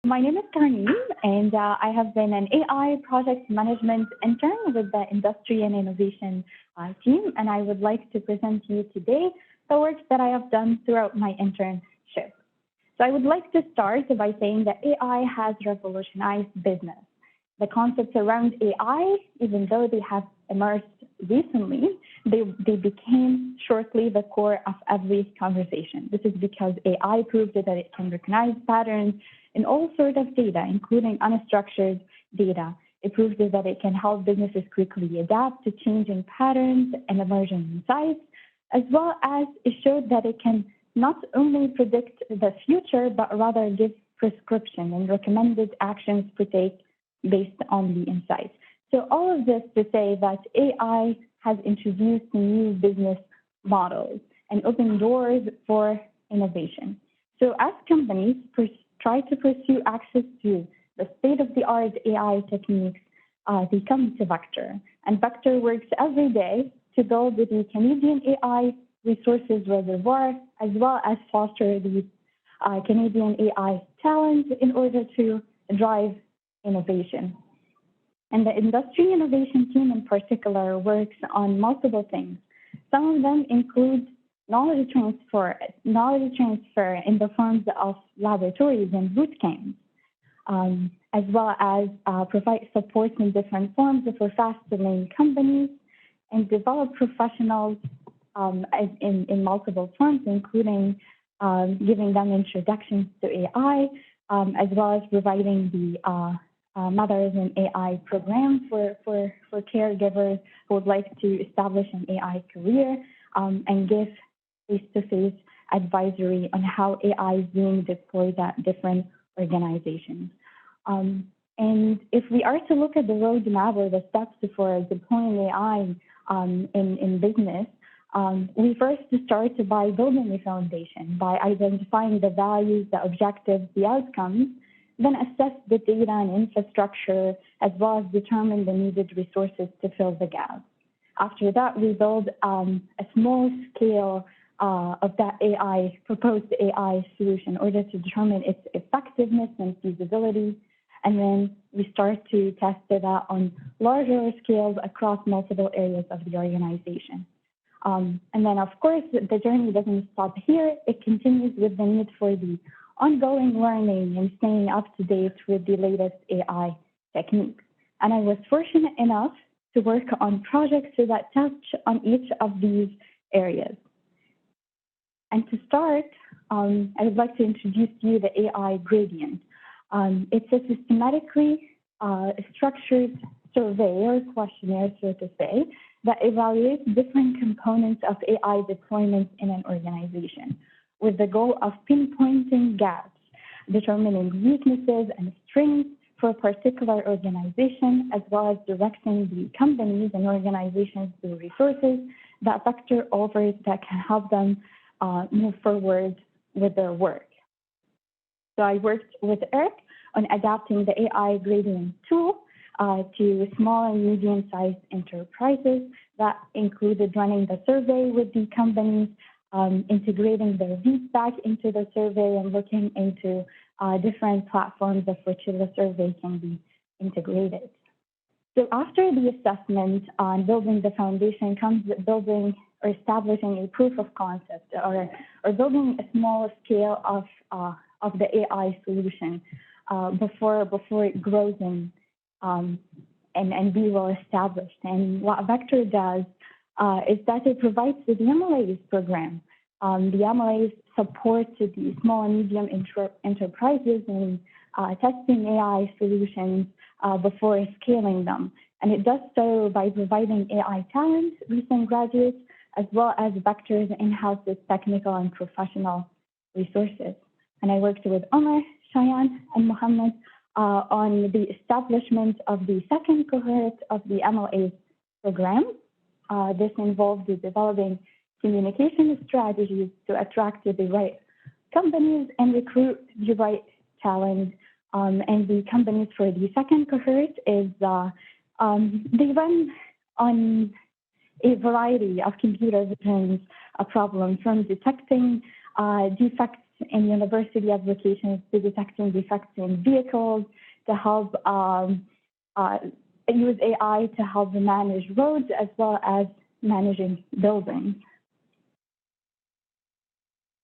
My name is Tarnem, and I have been an AI project management intern with the Industry and Innovation team, and I would like to present to you today the work that I have done throughout my internship. So I would like to start by saying that AI has revolutionized business. The concepts around AI, even though they have emerged recently, they became shortly the core of every conversation. This is because AI proved that it can recognize patterns in all sorts of data, including unstructured data. It proves that it can help businesses quickly adapt to changing patterns and emerging insights, as well as it showed that it can not only predict the future, but rather give prescription and recommended actions to take based on the insights. So all of this to say that AI has introduced new business models and opened doors for innovation. So as companies try to pursue access to the state-of-the-art AI techniques, they come to Vector. And Vector works every day to build the Canadian AI resources reservoir, as well as foster the Canadian AI talent in order to drive innovation. And the industry innovation team in particular works on multiple things. Some of them include knowledge transfer in the forms of laboratories and boot camps, as well as provide support in different forms for FastLane companies and develop professionals in multiple forms, including giving them introductions to AI, as well as providing the Mothers in AI program for caregivers who would like to establish an AI career and give face-to-face advisory on how AI is being deployed at different organizations. And if we are to look at the roadmap or the steps for deploying AI in business, we first start by building a foundation, by identifying the values, the objectives, the outcomes, then assess the data and infrastructure, as well as determine the needed resources to fill the gaps. After that, we build a small scale of that proposed AI solution in order to determine its effectiveness and feasibility. And then we start to test it out on larger scales across multiple areas of the organization. And then, of course, the journey doesn't stop here. It continues with the need for the ongoing learning and staying up to date with the latest AI techniques. And I was fortunate enough to work on projects that touch on each of these areas. And to start, I would like to introduce to you the AI Gradient. It's a systematically structured survey or questionnaire, so to say, that evaluates different components of AI deployment in an organization, with the goal of pinpointing gaps, determining weaknesses and strengths for a particular organization, as well as directing the companies and organizations to resources that Vector offers that can help them move forward with their work. So I worked with Eric on adapting the AI Gradient Tool to small and medium-sized enterprises. That included running the survey with the companies, integrating their feedback into the survey, and looking into different platforms of which the survey can be integrated. So after the assessment on building the foundation comes building or establishing a proof of concept, or building a small scale of the AI solution before it grows and be well established. And what Vector does is that it provides the MLAs program. The MLAs support the small and medium enterprises in testing AI solutions before scaling them. And it does so by providing AI talent, recent graduates, as well as Vector's in-house technical and professional resources. And I worked with Omar, Cheyenne, and Mohammed on the establishment of the second cohort of the MLAs program. This involved developing communication strategies to attract the right companies and recruit the right talent. And the companies for the second cohort is they run on a variety of computer vision problems, from detecting defects in university applications to detecting defects in vehicles, to help use AI to help manage roads as well as managing buildings.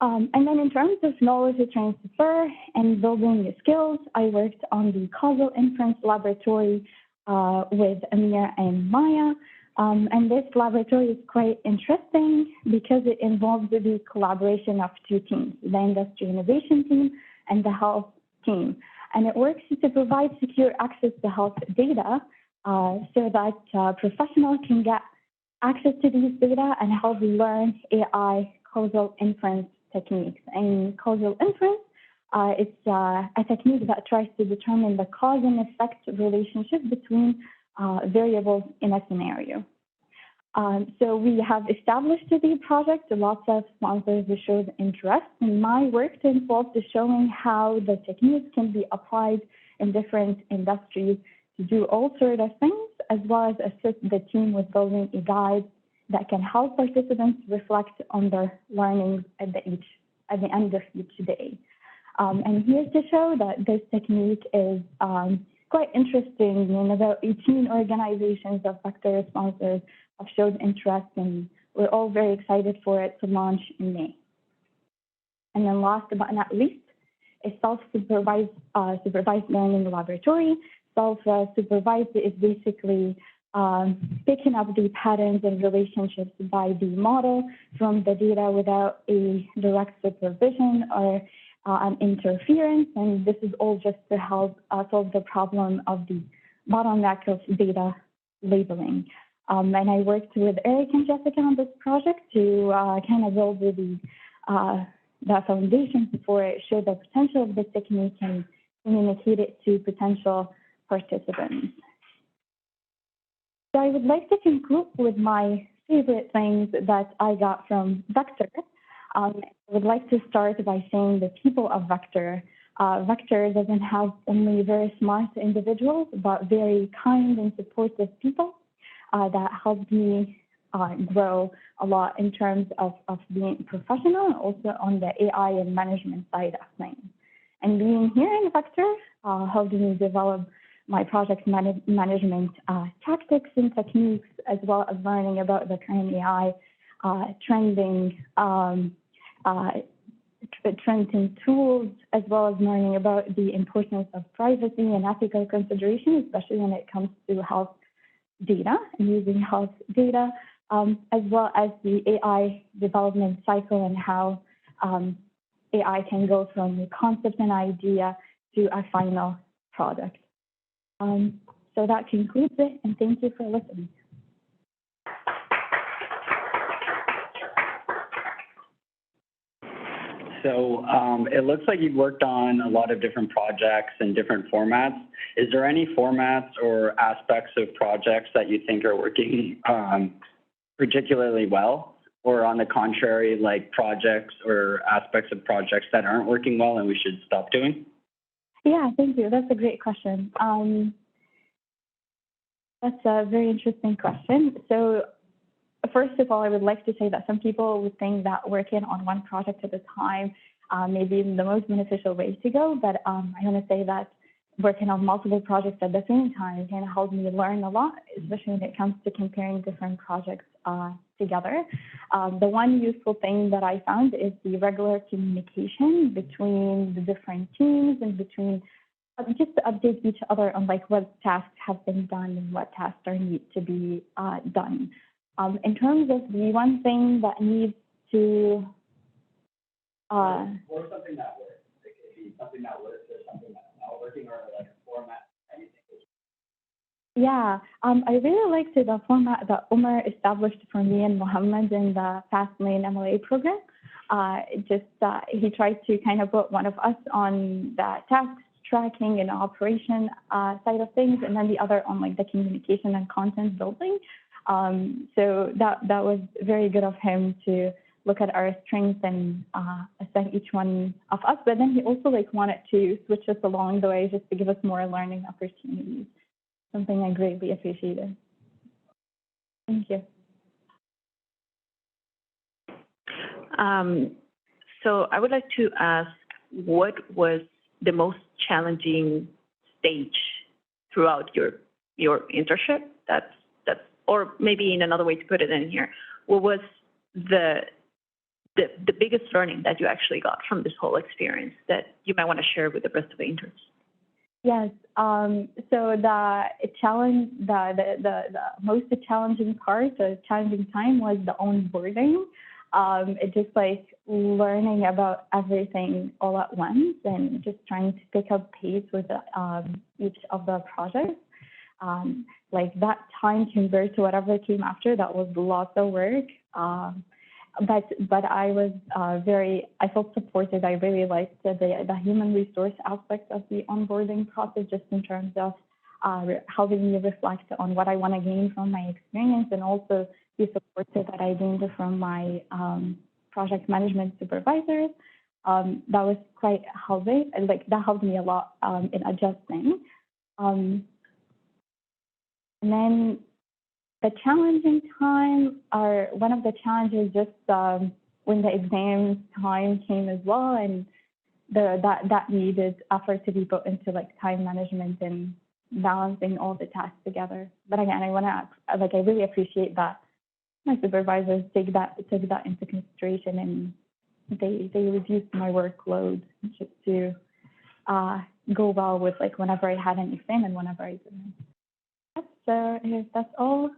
And then in terms of knowledge transfer and building skills, I worked on the Causal Inference laboratory with Amir and Maya. And this laboratory is quite interesting because it involves the collaboration of two teams, the industry innovation team and the health team. And it works to provide secure access to health data so that professionals can get access to these data and help learn AI causal inference techniques. And causal inference, it's a technique that tries to determine the cause and effect relationship between variables in a scenario. So we have established the project. Lots of sponsors showed interest, and my work involved showing how the techniques can be applied in different industries to do all sorts of things, as well as assist the team with building a guide that can help participants reflect on their learnings at the end of each day. And here's to show that this technique is quite interesting, and about 18 organizations of vector sponsors have showed interest, and we're all very excited for it to launch in May. And then last but not least, a self-supervised supervised learning laboratory. Self-supervised is basically picking up the patterns and relationships by the model from the data without a direct supervision or an interference. And this is all just to help solve the problem of the bottleneck of data labeling. And I worked with Eric and Jessica on this project to kind of build the foundation for it, show the potential of this technique and communicate it to potential participants. So I would like to conclude with my favorite things that I got from Vector. I would like to start by saying the people of Vector. Vector doesn't have only very smart individuals, but very kind and supportive people that helped me grow a lot in terms of being professional and also on the AI and management side of things. And being here in Vector helped me develop my project management tactics and techniques, as well as learning about the current AI trending tools, as well as learning about the importance of privacy and ethical consideration, especially when it comes to health data and using health data, as well as the AI development cycle and how AI can go from the concept and idea to a final product. So that concludes it, and thank you for listening. So it looks like you've worked on a lot of different projects in different formats. Is there any formats or aspects of projects that you think are working particularly well, or on the contrary, like projects or aspects of projects that aren't working well and we should stop doing? Yeah, thank you. That's a great question. That's a very interesting question. So first of all, I would like to say that some people would think that working on one project at a time may be the most beneficial way to go, but I want to say that working on multiple projects at the same time can help me learn a lot, especially when it comes to comparing different projects together. The one useful thing that I found is the regular communication between the different teams and between just to update each other on like what tasks have been done and what tasks are need to be done. In terms of the one thing that needs to or something that works, it could be something that works or something that's not working, or like a format, anything. Yeah, I really liked the format that Umar established for me and Mohammed in the FastLane MLA program. He tried to kind of put one of us on the tasks tracking and operation side of things, and then the other on like the communication and content building. So that was very good of him to look at our strengths and assign each one of us. But then he also like wanted to switch us along the way just to give us more learning opportunities. Something I greatly appreciated. Thank you. So I would like to ask, what was the most challenging stage throughout your internship? That's or maybe in another way to put it in here, what was the biggest learning that you actually got from this whole experience that you might want to share with the rest of the interns? Yes. So the challenge, the most challenging part, the challenging time was the onboarding. It's just like learning about everything all at once and just trying to pick up pace with each of the projects. Like that time compared to whatever came after, that was lots of work. But I was I felt supported. I really liked the human resource aspect of the onboarding process, just in terms of helping me reflect on what I want to gain from my experience, and also the support that I gained from my project management supervisors. That was quite helping. Like that helped me a lot in adjusting. And then the challenging time, or one of the challenges, just when the exam time came as well, and that needed effort to be put into like time management and balancing all the tasks together. But again, I really appreciate that my supervisors took that into consideration, and they reduced my workload just to go well with like whenever I had an exam and whenever I didn't. So that's all.